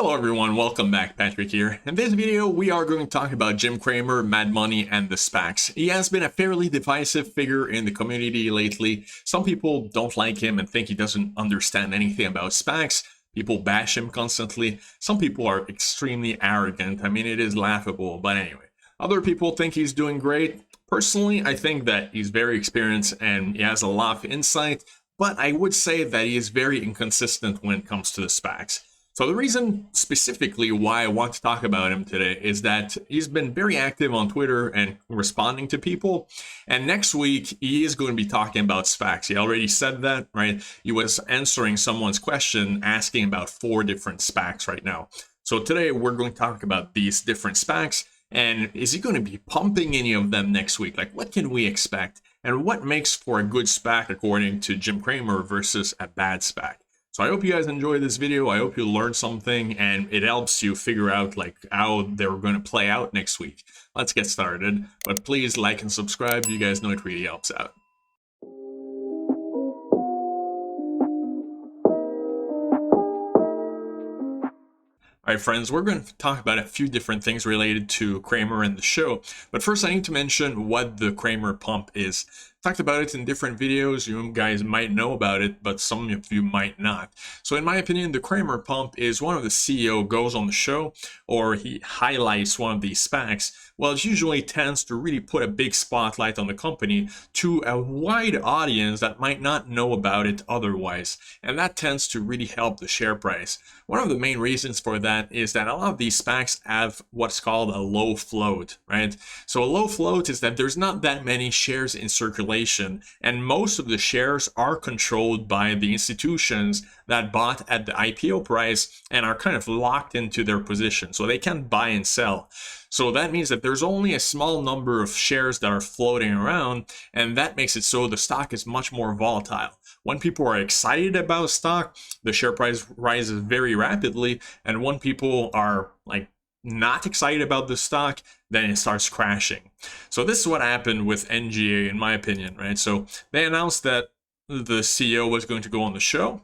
Hello everyone, welcome back. Patrick here. In this video, we are going to talk about Jim Cramer, Mad Money, and the SPACs. He has been a fairly divisive figure in the community lately. Some people don't like him and think he doesn't understand anything about SPACs. People bash him constantly. Some people are extremely arrogant. I mean, it is laughable, but anyway. Other people think he's doing great. Personally, I think that he's very experienced and he has a lot of insight, but I would say that he is very inconsistent when it comes to the SPACs. So the reason specifically why I want to talk about him today is that he's been very active on Twitter and responding to people. And next week, he is going to be talking about SPACs. He already said that, right? He was answering someone's question asking about 4 different SPACs right now. So today we're going to talk about these different SPACs. And is he going to be pumping any of them next week? Like, what can we expect? And what makes for a good SPAC according to Jim Cramer versus a bad SPAC? So I hope you guys enjoyed this video. I hope you learned something and it helps you figure out like how they're going to play out next week. Let's get started. But please like and subscribe. You guys know it really helps out. All right, friends, we're going to talk about a few different things related to Cramer and the show. But first, I need to mention what the Cramer Pump is. Talked about it in different videos. You guys might know about it, but some of you might not. So in my opinion, the Cramer Pump is one of the CEO goes on the show or he highlights one of these SPACs. Well, it usually tends to really put a big spotlight on the company to a wide audience that might not know about it otherwise. And that tends to really help the share price. One of the main reasons for that is that a lot of these SPACs have what's called a low float, right? So a low float is that there's not that many shares in circulation, and most of the shares are controlled by the institutions that bought at the IPO price and are kind of locked into their position, so they can buy and sell. So that means that there's only a small number of shares that are floating around, and that makes it so the stock is much more volatile. When people are excited about stock, the share price rises very rapidly, and when people are like not excited about the stock, then it starts crashing. So this is what happened with NGA, in my opinion, right? So they announced that the CEO was going to go on the show,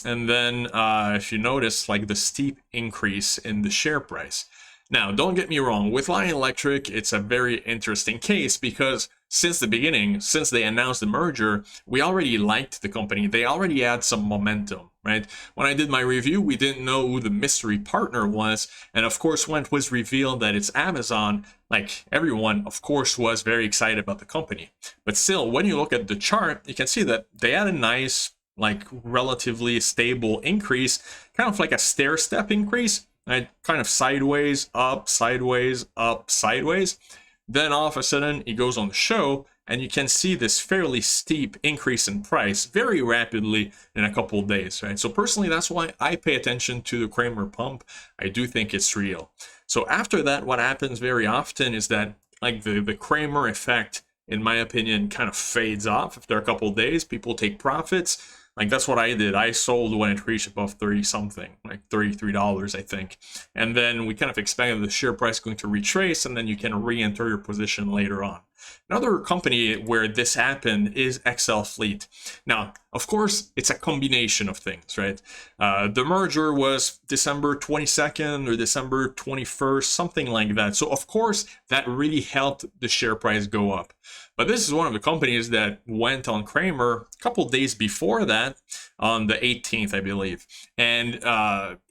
and then if you notice, like the steep increase in the share price. Now, don't get me wrong, with Lion Electric, it's a very interesting case because since the beginning, since they announced the merger, we already liked the company. They already had some momentum, right? When I did my review, we didn't know who the mystery partner was. And of course, when it was revealed that it's Amazon, like everyone, of course, was very excited about the company. But still, when you look at the chart, you can see that they had a nice, like relatively stable increase, kind of like a stair-step increase. Right? Kind of sideways, up, sideways, up, sideways. Then all of a sudden, it goes on the show, and you can see this fairly steep increase in price very rapidly in a couple of days, right? So personally, that's why I pay attention to the Cramer Pump. I do think it's real. So after that, what happens very often is that like the Cramer effect, in my opinion, kind of fades off after a couple of days. People take profits. Like that's what I did. I sold when it reached above 30 something, like $33, I think. And then we kind of expected the share price going to retrace, and then you can re-enter your position later on. Another company where this happened is XL Fleet. Now, of course, it's a combination of things, right? The merger was December 22nd or December 21st, something like that. So, of course, that really helped the share price go up. But this is one of the companies that went on Cramer a couple days before that, on the 18th, I believe. And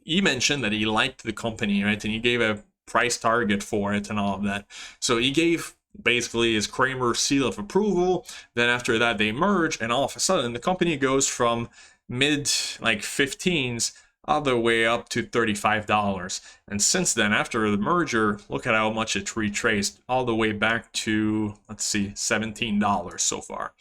he mentioned that he liked the company, right? And he gave a price target for it and all of that. So he gave basically his Cramer seal of approval. Then after that, they merge, and all of a sudden, the company goes from mid like 15s all the way up to $35. And since then, after the merger, look at how much it retraced all the way back to, let's see, $17 so far.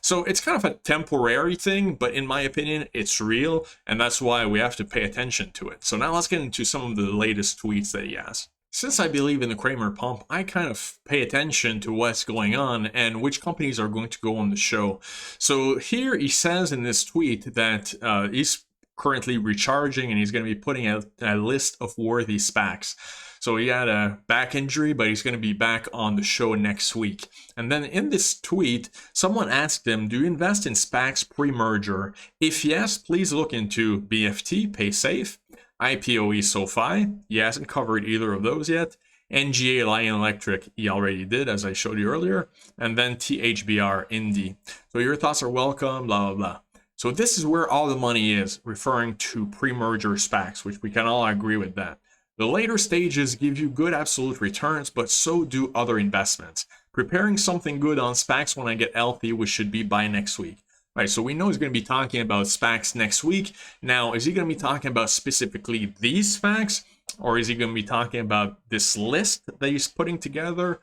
So it's kind of a temporary thing, but in my opinion, it's real, and that's why we have to pay attention to it. So now let's get into some of the latest tweets that he has. Since I believe in the Cramer Pump, I kind of pay attention to what's going on and which companies are going to go on the show. So here he says in this tweet that he's currently recharging and he's going to be putting out a list of worthy SPACs. So he had a back injury, but he's going to be back on the show next week. And then in this tweet, someone asked him, do you invest in SPACs pre-merger? If yes, please look into BFT, pay safe. IPOE SoFi, he hasn't covered either of those yet. NGA Lion Electric, he already did, as I showed you earlier. And then THBR Indy. So your thoughts are welcome, blah, blah, blah. So this is where all the money is, referring to pre-merger SPACs, which we can all agree with that. The later stages give you good absolute returns, but so do other investments. Preparing something good on SPACs when I get healthy, which should be by next week. Right, so we know he's going to be talking about SPACs next week. Now, is he going to be talking about specifically these SPACs, or is he going to be talking about this list that he's putting together?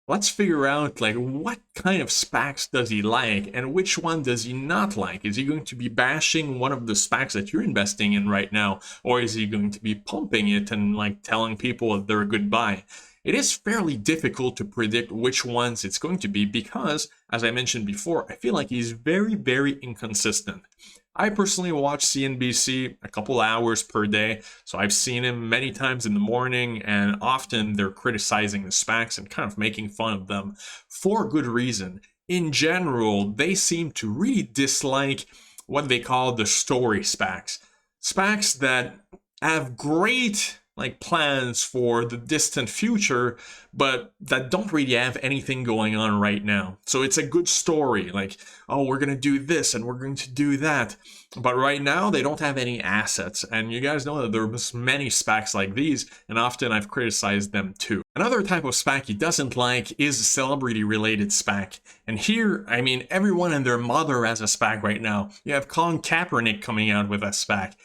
Let's figure out, like, what kind of SPACs does he like and which one does he not like? Is he going to be bashing one of the SPACs that you're investing in right now, or is he going to be pumping it and, like, telling people that they're a good buy? It is fairly difficult to predict which ones it's going to be because, as I mentioned before, I feel like he's very, very inconsistent. I personally watch CNBC a couple hours per day, so I've seen him many times in the morning, and often they're criticizing the SPACs and kind of making fun of them for good reason. In general, they seem to really dislike what they call the story SPACs. SPACs that have great plans for the distant future, but that don't really have anything going on right now. So it's a good story, like, oh, we're going to do this and we're going to do that. But right now, they don't have any assets. And you guys know that there's many SPACs like these, and often I've criticized them too. Another type of SPAC he doesn't like is a celebrity-related SPAC. And here, I mean, everyone and their mother has a SPAC right now. You have Colin Kaepernick coming out with a SPAC.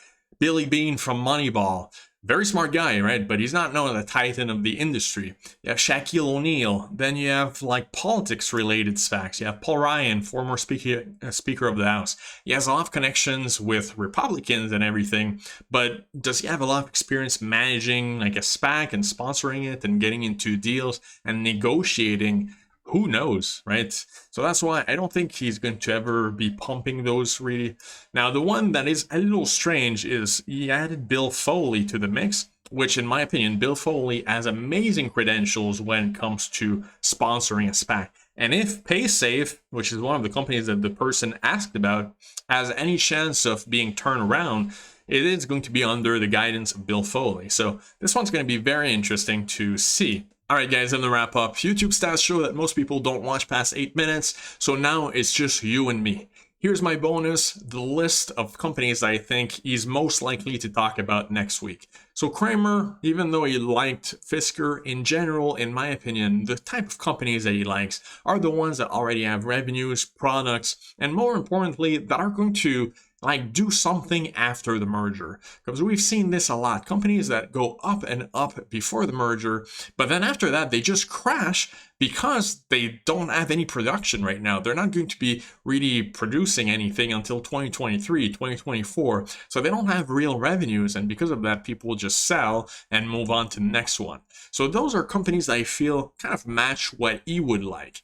Billy Beane from Moneyball. Very smart guy, right? But he's not known as a titan of the industry. You have Shaquille O'Neal. Then you have politics-related SPACs. You have Paul Ryan, former Speaker of the House. He has a lot of connections with Republicans and everything. But does he have a lot of experience managing a SPAC and sponsoring it and getting into deals and negotiating? Who knows, right? So that's why I don't think he's going to ever be pumping those really. Now, the one that is a little strange is he added Bill Foley to the mix, which in my opinion, Bill Foley has amazing credentials when it comes to sponsoring a SPAC. And if PaySafe, which is one of the companies that the person asked about, has any chance of being turned around, it is going to be under the guidance of Bill Foley. So this one's going to be very interesting to see. Alright guys, I'm gonna wrap up. YouTube stats show that most people don't watch past 8 minutes, so now it's just you and me. Here's my bonus, the list of companies that I think he's most likely to talk about next week. So Cramer, even though he liked Fisker, in general, in my opinion, the type of companies that he likes are the ones that already have revenues, products, and more importantly, that are going to do something after the merger. Because we've seen this a lot. Companies that go up and up before the merger, but then after that, they just crash because they don't have any production right now. They're not going to be really producing anything until 2023, 2024. So they don't have real revenues. And because of that, people will just sell and move on to the next one. So those are companies that I feel kind of match what he would like.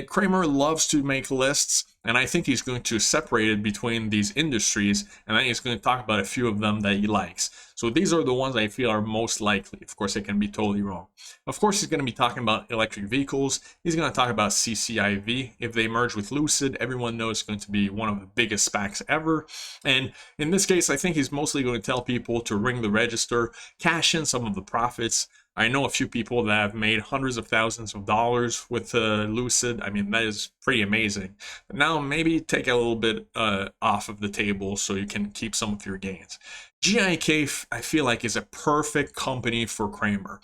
Cramer loves to make lists, and I think he's going to separate it between these industries, and then he's going to talk about a few of them that he likes. So these are the ones I feel are most likely. Of course, I can be totally wrong. Of course, he's going to be talking about electric vehicles. He's going to talk about CCIV. If they merge with Lucid, everyone knows it's going to be one of the biggest SPACs ever. And in this case, I think he's mostly going to tell people to ring the register, cash in some of the profits. I know a few people that have made hundreds of thousands of dollars with Lucid. I mean, that is pretty amazing. But now maybe take a little bit off of the table so you can keep some of your gains. GIK, I feel like, is a perfect company for Cramer.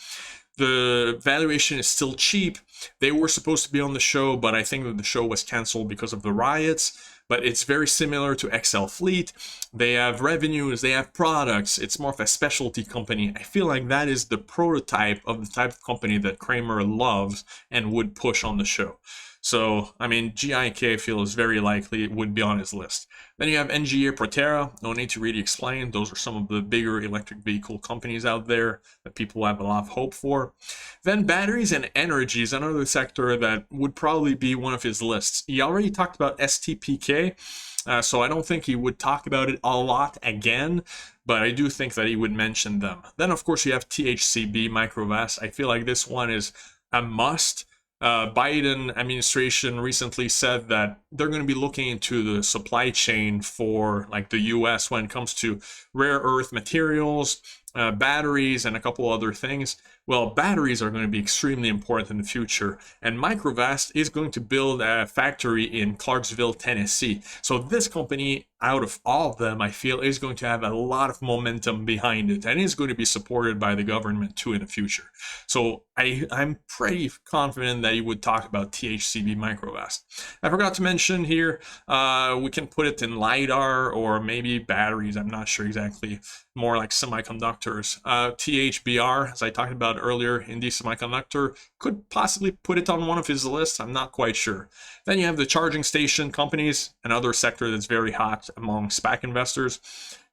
The valuation is still cheap. They were supposed to be on the show, but I think that the show was canceled because of the riots. But it's very similar to XL Fleet. They have revenues, they have products. It's more of a specialty company. I feel like that is the prototype of the type of company that Cramer loves and would push on the show. So, I mean, GIK, I feel, is very likely it would be on his list. Then you have NGA Proterra. No need to really explain. Those are some of the bigger electric vehicle companies out there that people have a lot of hope for. Then batteries and energy is another sector that would probably be one of his lists. He already talked about STPK, so I don't think he would talk about it a lot again, but I do think that he would mention them. Then, of course, you have THCB, Microvast. I feel like this one is a must. Biden administration recently said that they're going to be looking into the supply chain for like the US when it comes to rare earth materials, batteries, and a couple other things. Well, batteries are going to be extremely important in the future, and Microvast is going to build a factory in Clarksville, Tennessee. So this company, out of all of them, I feel is going to have a lot of momentum behind it, and is going to be supported by the government too in the future. So I'm pretty confident that you would talk about THCB Microvast. I forgot to mention here, we can put it in LiDAR or maybe batteries. I'm not sure exactly. More like semiconductors. THBR, as I talked about earlier, Indie Semiconductor, could possibly put it on one of his lists. I'm not quite sure. Then you have the charging station companies, another sector that's very hot among SPAC investors.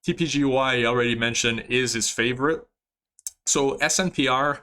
TPGY, I already mentioned, is his favorite. So SNPR,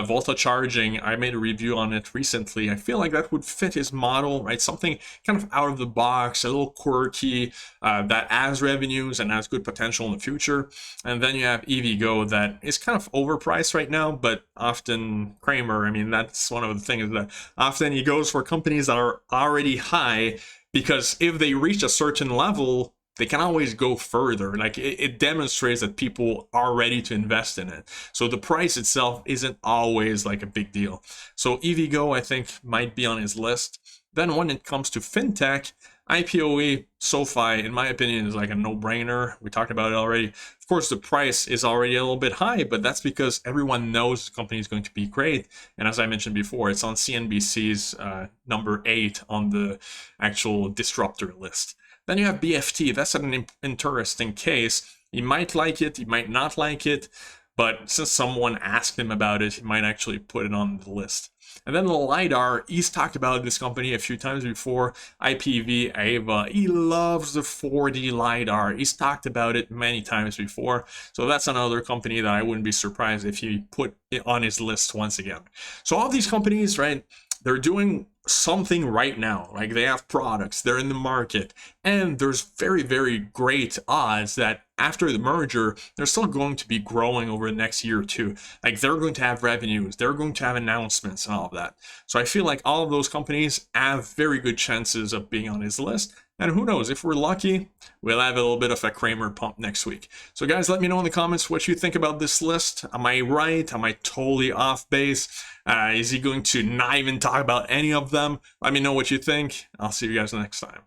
Volta Charging, I made a review on it recently. I feel like that would fit his model, right? Something kind of out of the box, a little quirky, that has revenues and has good potential in the future. And then you have EVgo that is kind of overpriced right now, but often Cramer, I mean, that's one of the things that often he goes for companies that are already high, because if they reach a certain level, they can always go further. Like it demonstrates that people are ready to invest in it. So the price itself isn't always like a big deal. So EVgo, I think, might be on his list. Then when it comes to fintech, IPOE, SoFi, in my opinion, is like a no-brainer. We talked about it already. Of course, the price is already a little bit high, but that's because everyone knows the company is going to be great. And as I mentioned before, it's on CNBC's number 8 on the actual disruptor list. Then you have BFT. That's an interesting case. You might like it, you might not like it, but since someone asked him about it, he might actually put it on the list. And then the LiDAR, he's talked about this company a few times before, IPV Ava. He loves the 4D LiDAR. He's talked about it many times before. So that's another company that I wouldn't be surprised if he put it on his list once again. So all these companies, right, they're doing something right now. Like they have products, they're in the market, and there's very, very great odds that after the merger, they're still going to be growing over the next year or two. Like they're going to have revenues, they're going to have announcements and all of that. So I feel like all of those companies have very good chances of being on his list. And who knows, if we're lucky, we'll have a little bit of a Cramer pump next week. So guys, let me know in the comments what you think about this list. Am I right? Am I totally off base? Is he going to not even talk about any of them? Let me know what you think. I'll see you guys next time.